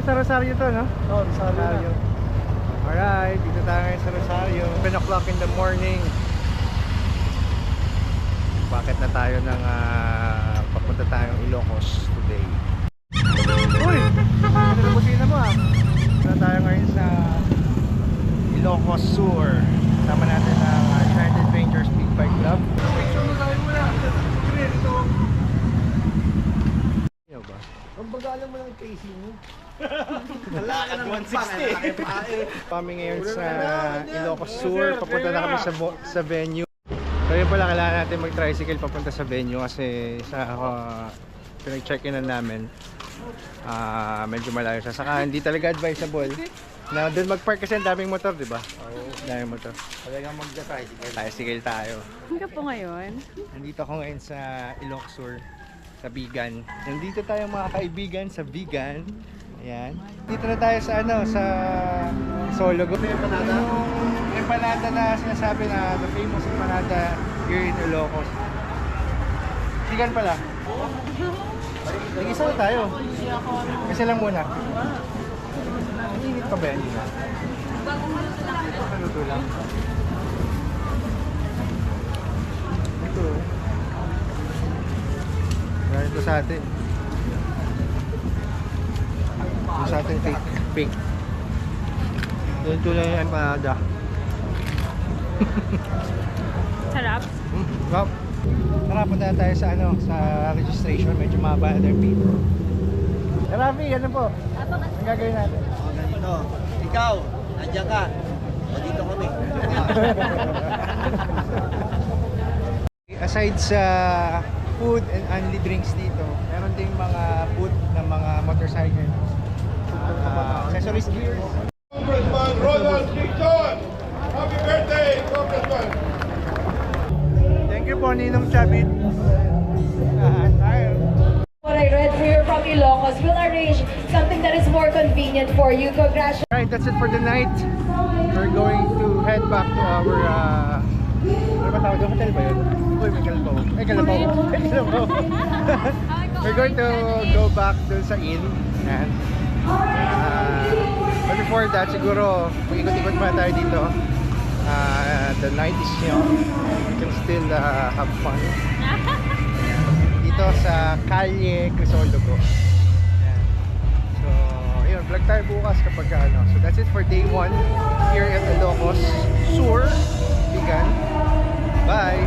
Nasa Rosario to, no? Oo, Rosario. Alright, dito tayo ngayon sa Rosario. 7 o'clock in the morning. Bakit na tayo ng papunta tayong Ilocos today? Uy! Ano na busina mo ah? Dito tayo ngayon sa Ilocos Sur. Sama natin ang United Ventures Big Bike Club. Picture na tayo muna. Ito. Ano ba? Ang bagalan mo lang Casey mo. Wala ka ng 160. Kami ngayon sa Ilocos Sur. Papunta na kami sa venue. So yun pala, kailangan natin mag-tricycle papunta sa venue kasi sa pinag-check-in namin medyo malayo siya. Saka hindi talaga advisable na doon mag-park kasi ang daming motor, di ba? Oo, daming motor. Talagang magda-tricycle. Tricycle tayo. Hangga po ngayon? Nandito ako ngayon sa Ilocos Sur, sa Bigan. Nandito tayo mga kaibigan sa Bigan. Ayan. Dito na tayo sa sa Sologo. May empanada na sinasabi na the famous empanada here in Ilocos. Bigan pala. Nag-isa na tayo. Isa lang muna. Init pa ba yan? Naluto lang. Ito. Ito sa atin. Ito sa atin pink. Ito lang yung empanada. Sarap. Sarap. Tara, punta tayo sa sa registration. Medyo mahaba na their fee. Rafi, ano po? Ang gagawin natin? Ganito. Ikaw, nandiyan ka. O dito kami. Aside sa food and only drinks dito, meron ding mga food ng mga motorcycle. Accessories gear. Congressman Ronald Dixon! Happy birthday, Congressman! Thank you po, Ninong Chabit. What I read here from Ilocos will arrange something that is more convenient for you. Congratulations. Alright, that's it for the night. We're going to head back to our ano ba tawag? Hotel ba yun? Uy, may kalabaw. May kalabaw. May kalabaw. We're going to go back dun sa inn. And but before that, siguro mag-ikot-ikot pa tayo dito. The night is young. We can still have fun. Dito sa Calle Crisologo. Ayan. So, ayun, vlog tayo bukas kapag So that's it for day 1 here at Ilocos Sur, Bigan. Bye!